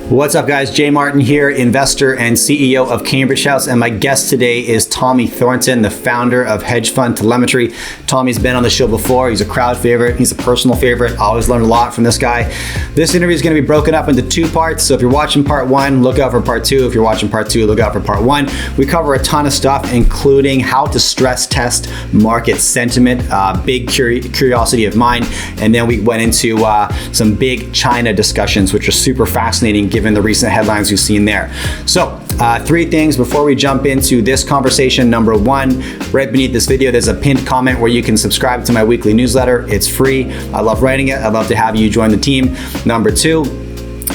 What's up, guys? Jay Martin here, investor and CEO of Cambridge House, and my guest today is Tommy Thornton, the founder of Hedge Fund Telemetry. Tommy's been on the show before. He's a crowd favorite. He's a personal favorite. I always learn a lot from this guy. This interview is going to be broken up into two parts, so if you're watching part one, look out for part two. If you're watching part two, look out for part one. We cover a ton of stuff, including how to stress test market sentiment, big curiosity of mine, and then we went into some big China discussions, which are super fascinating given the recent headlines we've seen there. So, three things before we jump into this conversation. Number one, right beneath this video, there's a pinned comment where you can subscribe to my weekly newsletter. It's free. I love writing it. I'd love to have you join the team. Number two,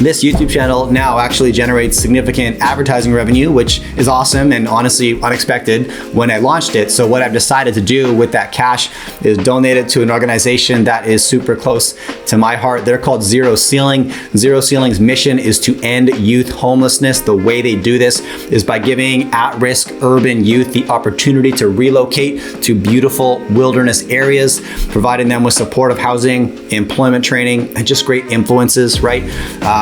this YouTube channel now actually generates significant advertising revenue, which is awesome and honestly unexpected when I launched it. So what I've decided to do with that cash is donate it to an organization that is super close to my heart. They're called Zero Ceiling. Zero Ceiling's mission is to end youth homelessness. The way they do this is by giving at-risk urban youth the opportunity to relocate to beautiful wilderness areas, providing them with supportive housing, employment training, and just great influences, right?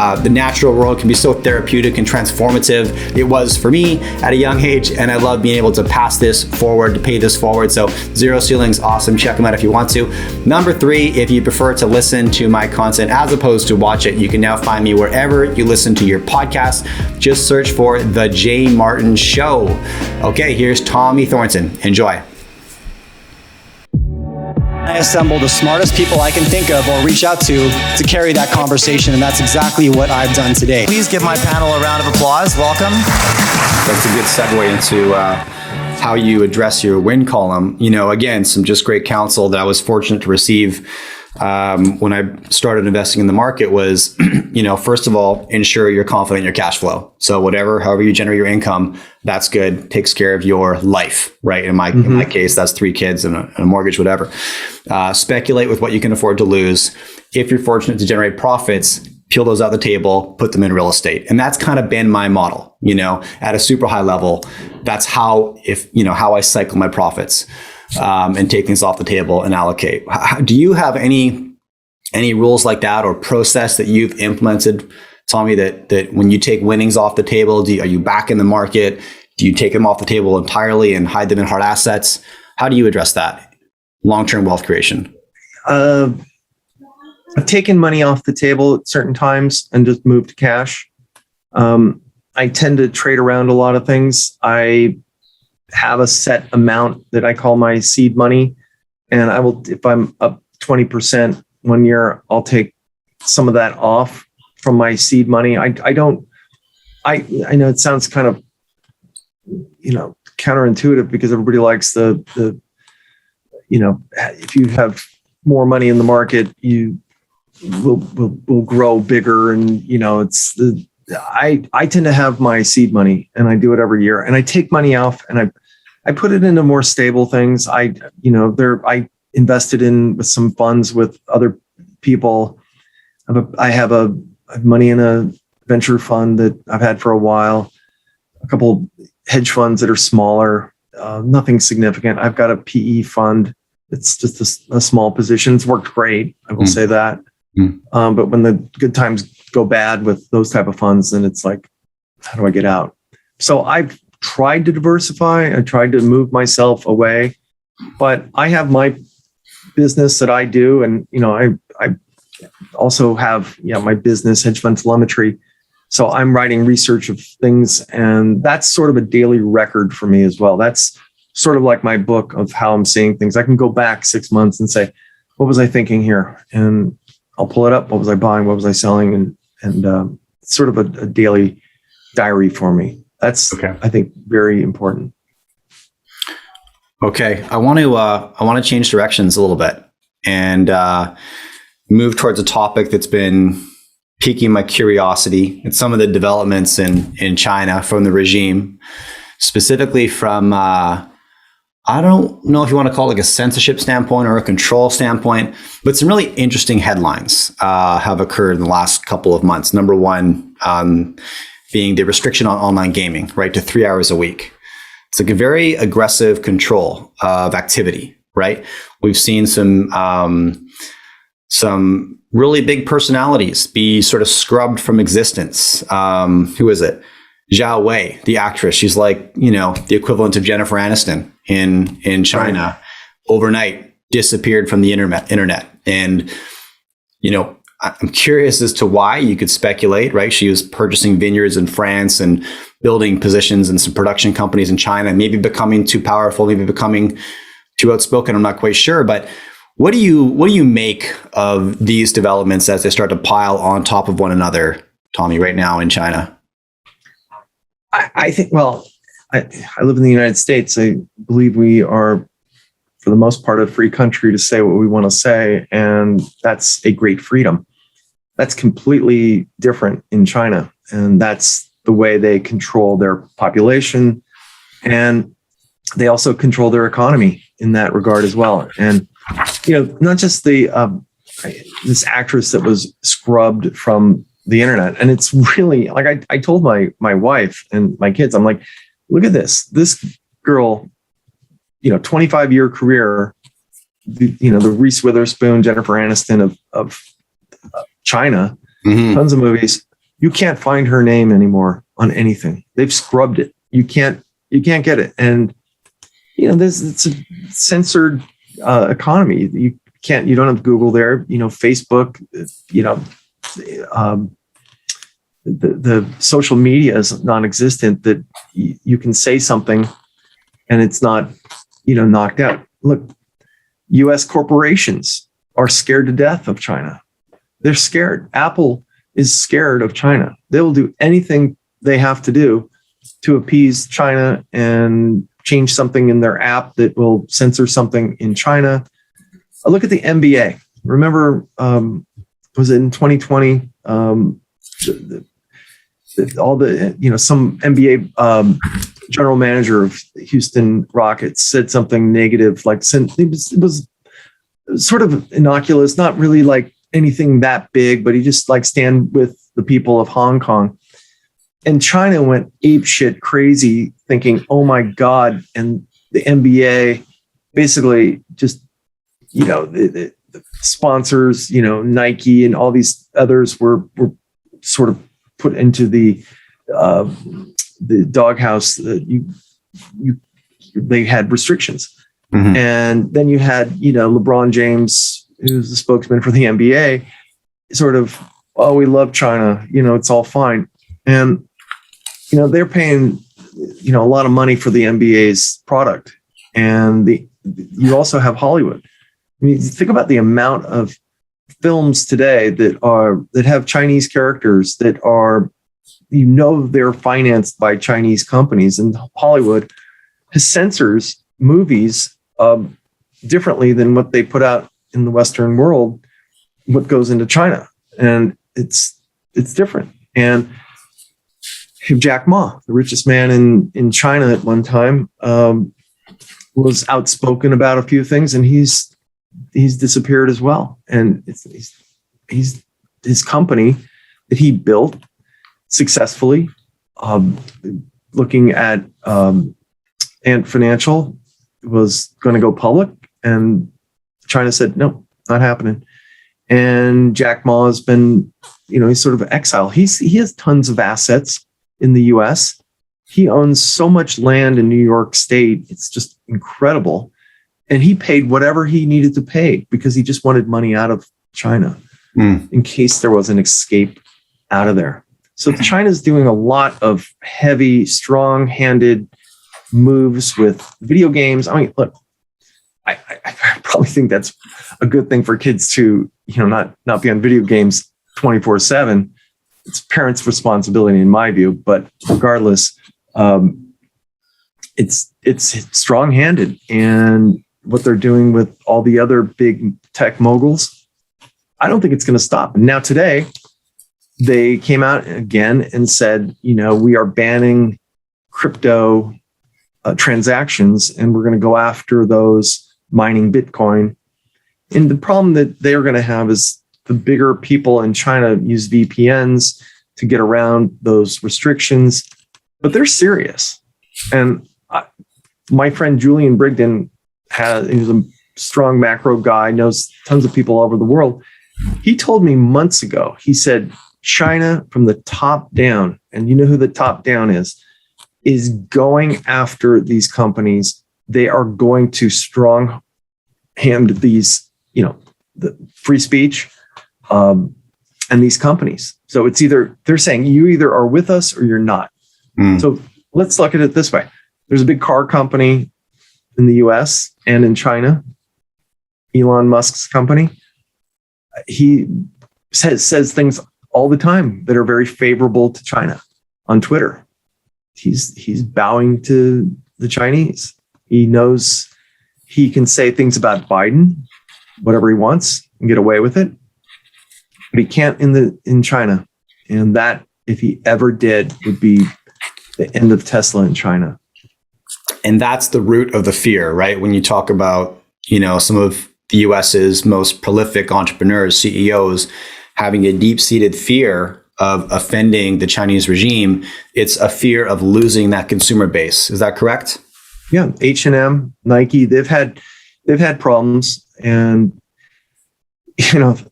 The natural world can be so therapeutic and transformative. It was for me at a young age, and I love being able to pass this forward, to pay this forward. So Zero Ceiling's awesome. Check them out if you want to. Number three, if you prefer to listen to my content as opposed to watch it, you can now find me wherever you listen to your podcast. Just search for The Jay Martin Show. Okay, here's Tommy Thornton. Enjoy. I assemble the smartest people I can think of or reach out to carry that conversation, and that's exactly what I've done today. Please give my panel a round of applause. Welcome. That's a good segue into how you address your win column. You know, again, some just great counsel that I was fortunate to receive when I started investing in the market was, you know, first of all, ensure you're confident in your cash flow. So however you generate your income, that's good. Takes care of your life, right? In my case, that's 3 kids and a mortgage, whatever. Speculate with what you can afford to lose. If you're fortunate to generate profits, peel those out the table, put them in real estate. And that's kind of been my model, you know, at a super high level. That's how I cycle my profits. And take things off the table and allocate. Do you have any rules like that or process that you've implemented, Tommy, that when you take winnings off the table, are you back in the market? Do you take them off the table entirely and hide them in hard assets? How do you address that? Long-term wealth creation. I've taken money off the table at certain times and just moved to cash. I tend to trade around a lot of things. I have a set amount that I call my seed money. And I will, if I'm up 20% one year, I'll take some of that off from my seed money. I know it sounds kind of, counterintuitive because everybody likes the if you have more money in the market, you will grow bigger. And, I tend to have my seed money and I do it every year, and I take money off and I put it into more stable things. I invested with some funds with other people. I have money in a venture fund that I've had for a while, a couple hedge funds that are smaller, nothing significant. I've got a PE fund. It's just a small position. It's worked great. I will say that. But when the good times go bad with those type of funds, then it's like, how do I get out? So I've tried to diversify. I tried to move myself away, but I have my business that I do. And, I also have, my business, Hedge Fund Telemetry. So I'm writing research of things, and that's sort of a daily record for me as well. That's sort of like my book of how I'm seeing things. I can go back 6 months and say, what was I thinking here? And I'll pull it up. What was I buying? What was I selling? And sort of a daily diary for me. That's, okay. I think, very important. Okay. I want to change directions a little bit and move towards a topic that's been piquing my curiosity and some of the developments in China from the regime, specifically from, I don't know if you want to call it like a censorship standpoint or a control standpoint, but some really interesting headlines have occurred in the last couple of months. Number one, being the restriction on online gaming, right, to 3 hours a week. It's like a very aggressive control of activity, right? We've seen some some really big personalities be sort of scrubbed from existence. Who is it? Zhao Wei, the actress. She's like, the equivalent of Jennifer Aniston in China. Right. Overnight disappeared from the internet. And, I'm curious as to why. You could speculate, right? She was purchasing vineyards in France and building positions in some production companies in China, maybe becoming too powerful, maybe becoming too outspoken. I'm not quite sure. But what do you make of these developments as they start to pile on top of one another, Tommy, right now in China? I think, I live in the United States. I believe we are, for the most part, a free country to say what we want to say. And that's a great freedom. That's completely different in China. And that's the way they control their population. And they also control their economy in that regard as well. And, not just this actress that was scrubbed from the internet. And it's really like, I told my wife and my kids, I'm like, look at this girl, 25-year career, the Reese Witherspoon, Jennifer Aniston of China, tons of movies. You can't find her name anymore on anything. They've scrubbed it. You can't get it. And, it's a censored economy. You don't have Google there, Facebook, the social media is non-existent, that you can say something and it's not, knocked out. Look, US corporations are scared to death of China. They're scared. Apple is scared of China. They will do anything they have to do to appease China and change something in their app that will censor something in China. Look at the NBA. Remember, was it in 2020? Some NBA general manager of Houston Rockets said something negative, like it was sort of innocuous, not really like anything that big, but he just like stand with the people of Hong Kong. And China went apeshit crazy, thinking, "Oh my God!" And the NBA basically just, the sponsors, Nike and all these others were sort of put into the doghouse. They had restrictions, and then you had LeBron James, who's the spokesman for the NBA, sort of, "Oh, we love China, it's all fine," and they're paying a lot of money for the NBA's product, and you also have Hollywood. I mean, think about the amount of films today that have Chinese characters that are, they're financed by Chinese companies, and Hollywood censors movies differently than what they put out in the Western world, what goes into China, and it's different. And Jack Ma, the richest man in China at one time, was outspoken about a few things, and he's disappeared as well. And he's his company that he built successfully, looking at Ant Financial, was going to go public, and China said no, not happening. And Jack Ma has been, he's sort of exile. He has tons of assets in the U.S. He owns so much land in New York State. It's just incredible. And he paid whatever he needed to pay because he just wanted money out of China in case there was an escape out of there. So China's doing a lot of heavy, strong-handed moves with video games. I mean, look, I probably think that's a good thing for kids to, not be on video games 24/7. It's parents' responsibility, in my view. But regardless, it's strong-handed, and what they're doing with all the other big tech moguls, I don't think it's going to stop. And now today, they came out again and said, we are banning crypto transactions, and we're going to go after those mining Bitcoin. And the problem that they're going to have is the bigger people in China use VPNs to get around those restrictions, but they're serious. And my friend Julian Brigden he's a strong macro guy, knows tons of people all over the world. He told me months ago, he said, China from the top down, and you know who the top down is going after these companies. They are going to strong hand these, the free speech and these companies. So it's either, they're saying you either are with us or you're not. So let's look at it this way. There's a big car company in the US and in China, Elon Musk's company. He says things all the time that are very favorable to China on Twitter. He's bowing to the Chinese. He knows he can say things about Biden, whatever he wants, and get away with it, but he can't in China. And that, if he ever did, would be the end of Tesla in China. And that's the root of the fear, right? When you talk about, some of the US's most prolific entrepreneurs, CEOs, having a deep-seated fear of offending the Chinese regime, it's a fear of losing that consumer base. Is that correct? Yeah, H&M, Nike, they've had problems, and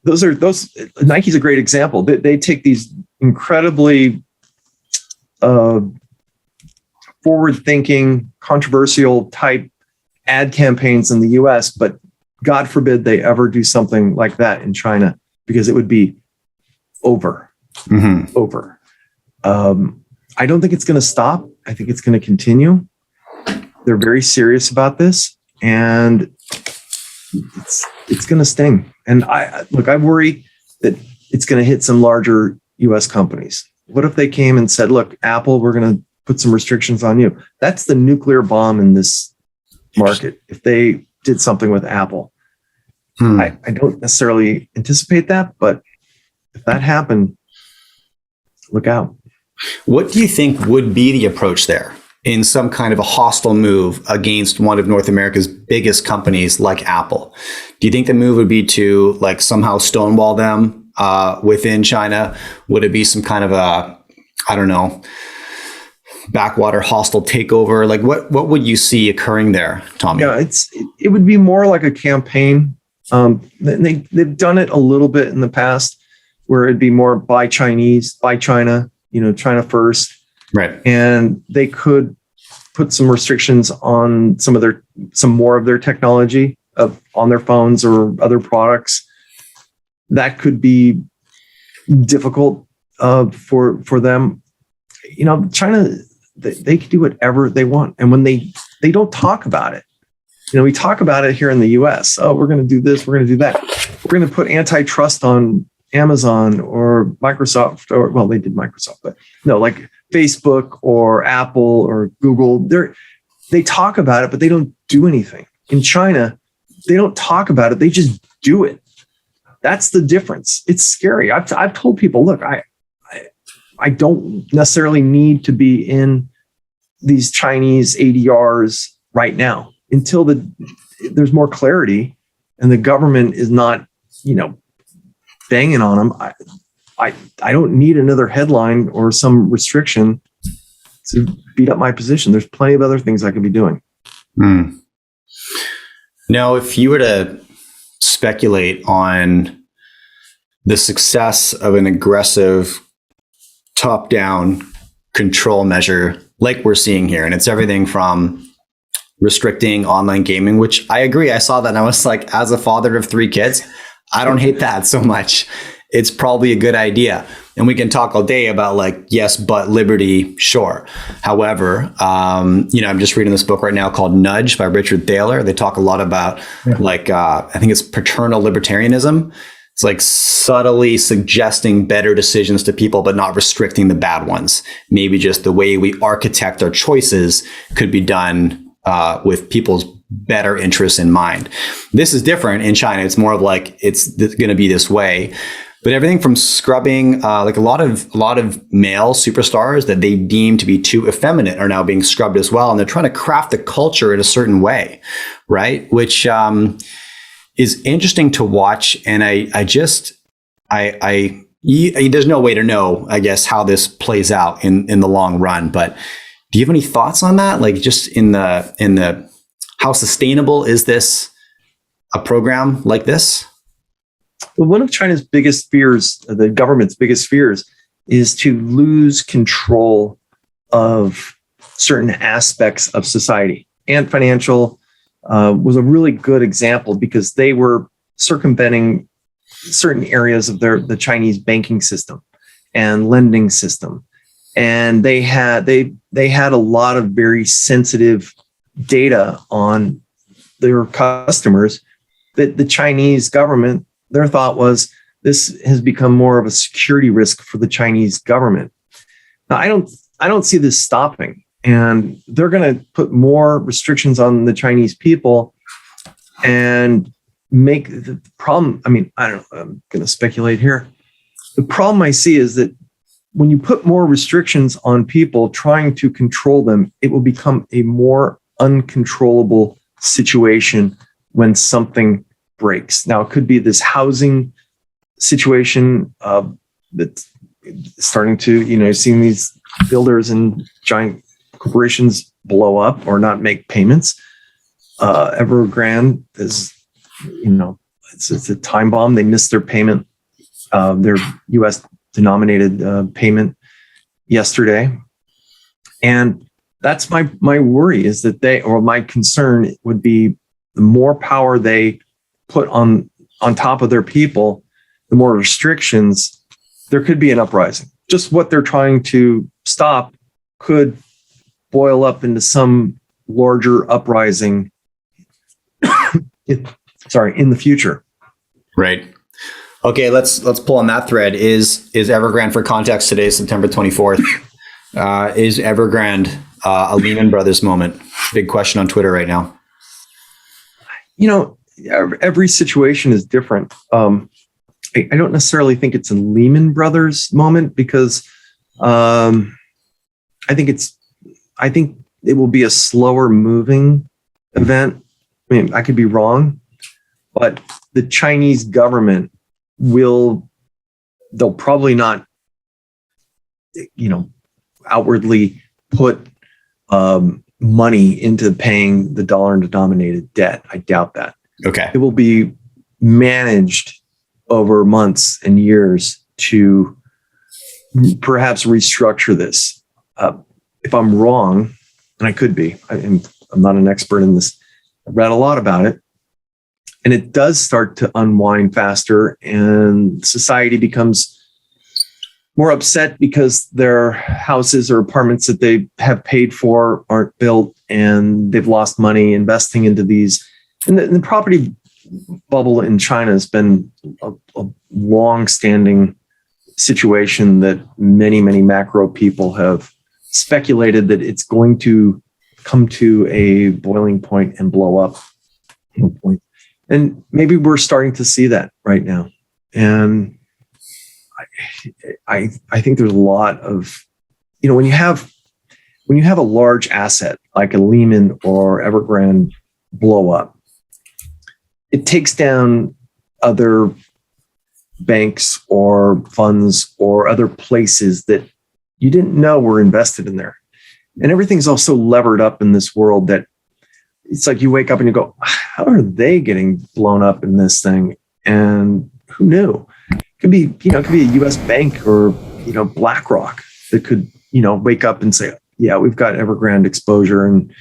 those Nike's a great example. They take these incredibly forward-thinking, controversial type ad campaigns in the US, but God forbid they ever do something like that in China, because it would be over. Over. I don't think it's going to stop. I think it's going to continue. They're very serious about this, and it's going to sting. And I worry that it's going to hit some larger US companies. What if they came and said, look, Apple, we're going to put some restrictions on you? That's the nuclear bomb in this market. If they did something with Apple, I don't necessarily anticipate that, but if that happened, look out. What do you think would be the approach there in some kind of a hostile move against one of North America's biggest companies like Apple? Do you think the move would be to somehow stonewall them within China? Would it be some kind of a, backwater hostile takeover? What would you see occurring there, Tommy? Yeah, it would be more like a campaign. They've done it a little bit in the past, where it'd be more buy Chinese, buy China, China first. Right. And they could put some restrictions on some more of their technology on their phones or other products. That could be difficult for them. China, they can do whatever they want. And when they don't talk about it, we talk about it here in the US. Oh, we're going to do this. We're going to do that. We're going to put antitrust on Amazon or Microsoft, they did Microsoft, but no, like Facebook or Apple or Google. They talk about it, but they don't do anything. In China, they don't talk about it. They just do it. That's the difference. It's scary. I've told people, look, I don't necessarily need to be in these Chinese ADRs right now until there's more clarity and the government is not, banging on them. I don't need another headline or some restriction to beat up my position. There's plenty of other things I could be doing. Now, if you were to speculate on the success of an aggressive top-down control measure like we're seeing here, and it's everything from restricting online gaming, which I agree. I saw that and I was like, as a father of 3 kids, I don't hate that so much. It's probably a good idea. And we can talk all day about yes, but liberty, sure. However, I'm just reading this book right now called Nudge by Richard Thaler. They talk a lot about I think it's paternal libertarianism. It's subtly suggesting better decisions to people, but not restricting the bad ones. Maybe just the way we architect our choices could be done with people's better interests in mind. This is different in China. It's more of it's going to be this way. But everything from scrubbing, a lot of male superstars that they deem to be too effeminate are now being scrubbed as well, and they're trying to craft the culture in a certain way, right? Which is interesting to watch. And there's no way to know, I guess, how this plays out in the long run. But do you have any thoughts on that? Just in the how sustainable is this, a program like this? Well, one of China's biggest fears, the government's biggest fears, is to lose control of certain aspects of society. Ant Financial was a really good example because they were circumventing certain areas of the Chinese banking system and lending system, and they had a lot of very sensitive data on their customers that the Chinese government, their thought was, this has become more of a security risk for the Chinese government. Now, I don't see this stopping, and they're going to put more restrictions on the Chinese people and make the problem. I mean, I don't know, I'm going to speculate here. The problem I see is that when you put more restrictions on people trying to control them, it will become a more uncontrollable situation when something breaks. Now, it could be this housing situation that's starting to, seeing these builders and giant corporations blow up or not make payments. Evergrand is, it's a time bomb. They missed their payment, their U.S. denominated payment yesterday. And that's my worry, is that my concern would be the more power they put on top of their people, the more restrictions, there could be an uprising. Just what they're trying to stop could boil up into some larger uprising in the future. Right. Okay, let's pull on that thread. Is Evergrande, for context, today is September 24th. Is Evergrande a Lehman Brothers moment? Big question on Twitter right now. Every situation is different. I don't necessarily think it's a Lehman Brothers moment because I think it will be a slower moving event. I mean, I could be wrong, but the Chinese government they'll probably not, outwardly put money into paying the dollar-denominated debt. I doubt that. Okay. It will be managed over months and years to perhaps restructure this. If I'm wrong, and I could be, I'm not an expert in this. I've read a lot about it. And it does start to unwind faster, and society becomes more upset because their houses or apartments that they have paid for aren't built, and they've lost money investing into these. And the property bubble in China has been a long-standing situation that many, many macro people have speculated that it's going to come to a boiling point and blow up. And maybe we're starting to see that right now. And I think there's a lot of, when you have a large asset like a Lehman or Evergrande blow up, it takes down other banks or funds or other places that you didn't know were invested in there. And everything's also levered up in this world that it's like you wake up and you go, how are they getting blown up in this thing? And who knew? It could be a US bank or, BlackRock that could, wake up and say, yeah, we've got Evergrande exposure and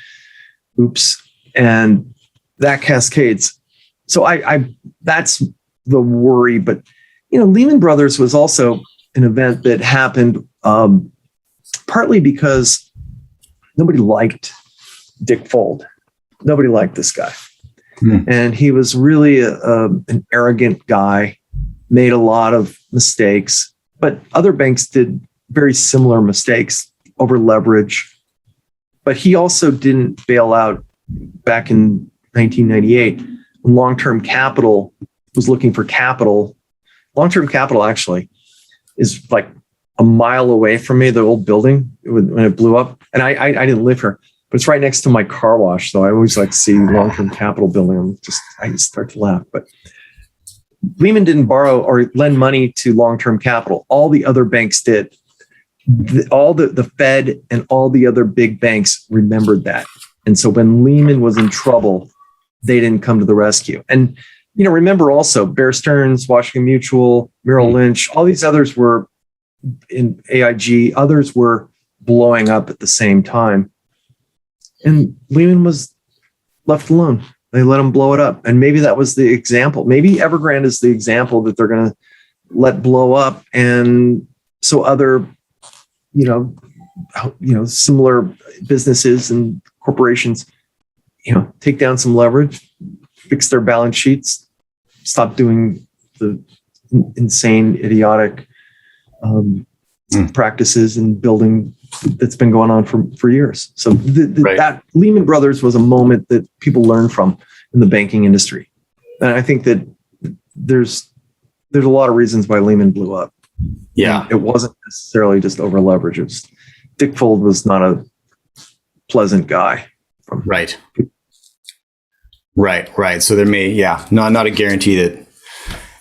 oops. And that cascades. So I that's the worry. But, Lehman Brothers was also an event that happened partly because nobody liked Dick Fold. Nobody liked this guy. And he was really an arrogant guy, made a lot of mistakes, but other banks did very similar mistakes, over leverage. But he also didn't bail out back in 1998 when long-term capital was looking for capital. Long-term capital actually is like a mile away from me, the old building when it blew up. And I didn't live here. But it's right next to my car wash, so I always like to see long-term capital building. I just start to laugh. But Lehman didn't borrow or lend money to long-term capital. All the other banks did. All the Fed and all the other big banks remembered that. And so when Lehman was in trouble, they didn't come to the rescue. And remember also Bear Stearns, Washington Mutual, Merrill Lynch, all these others were in AIG, others were blowing up at the same time. And Lehman was left alone. They let him blow it up. And maybe that was the example. Maybe Evergrand is the example that they're going to let blow up. And so other, similar businesses and corporations, take down some leverage, fix their balance sheets, stop doing the insane, idiotic practices and building that's been going on for years. So that Lehman Brothers was a moment that people learned from in the banking industry. And I think that there's a lot of reasons why Lehman blew up. Yeah. And it wasn't necessarily just over leverage. It was, Dick Fold was not a pleasant guy. Right. So there may, not a guarantee that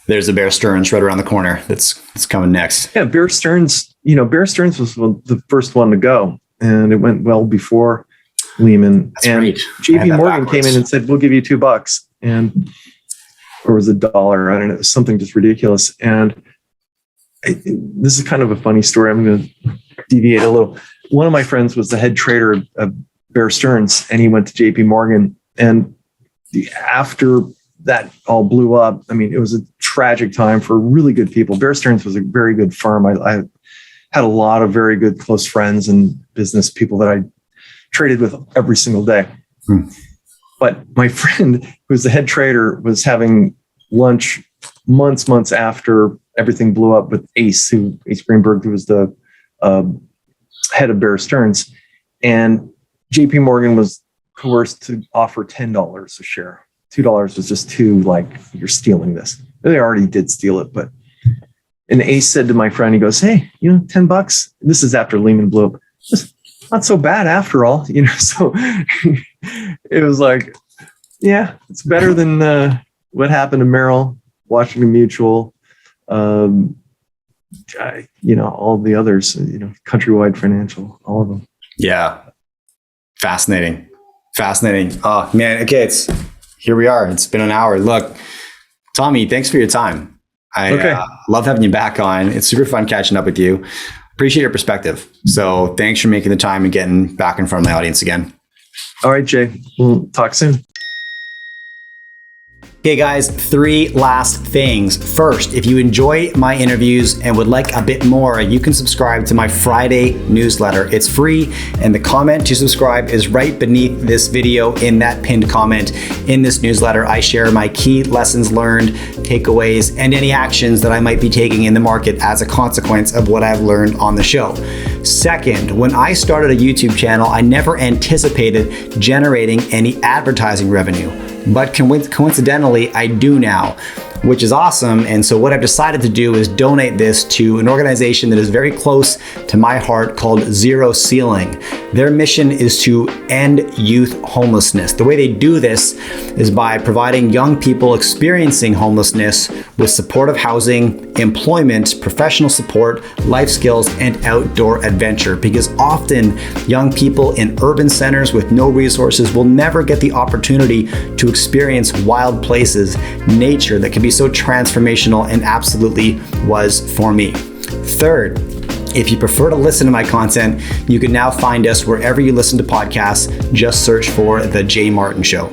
there's a Bear Stearns right around the corner that's coming next. Yeah, Bear Stearns, Bear Stearns was the first one to go, and it went well before Lehman. That's and right. JP Morgan came in and said, "We'll give you $2," or was it $1? I don't know, something just ridiculous. And this is kind of a funny story. I'm going to deviate a little. One of my friends was the head trader of Bear Stearns, and he went to JP Morgan. And after that all blew up, I mean, it was a tragic time for really good people. Bear Stearns was a very good firm. I had a lot of very good close friends and business people that I traded with every single day. But my friend, who was the head trader, was having lunch months after everything blew up with Ace Greenberg, who was the head of Bear Stearns. And JP Morgan was coerced to offer $10 a share. $2 was just too, like, you're stealing this. They already did steal it, but. And Ace said to my friend, he goes, "Hey, $10. This is after Lehman blew up. It's not so bad after all." So it was like, yeah, it's better than what happened to Merrill, Washington Mutual, all the others, Countrywide Financial, all of them. Yeah. Fascinating. Oh man. Okay. Here we are. It's been an hour. Look, Tommy, thanks for your time. I love having you back on. It's super fun catching up with you. Appreciate your perspective. So thanks for making the time and getting back in front of my audience again. All right, Jay. We'll talk soon. Okay, guys, 3 last things. First, if you enjoy my interviews and would like a bit more, you can subscribe to my Friday newsletter. It's free, and the comment to subscribe is right beneath this video in that pinned comment. In this newsletter, I share my key lessons learned, takeaways, and any actions that I might be taking in the market as a consequence of what I've learned on the show. Second, when I started a YouTube channel, I never anticipated generating any advertising revenue. But coincidentally, I do now, which is awesome. And so what I've decided to do is donate this to an organization that is very close to my heart called Zero Ceiling. Their mission is to end youth homelessness. The way they do this is by providing young people experiencing homelessness with supportive housing, employment, professional support, life skills, and outdoor adventure. Because often young people in urban centers with no resources will never get the opportunity to experience wild places, nature that can be so transformational, and absolutely was for me. Third, if you prefer to listen to my content, you can now find us wherever you listen to podcasts. Just search for The Jay Martin Show.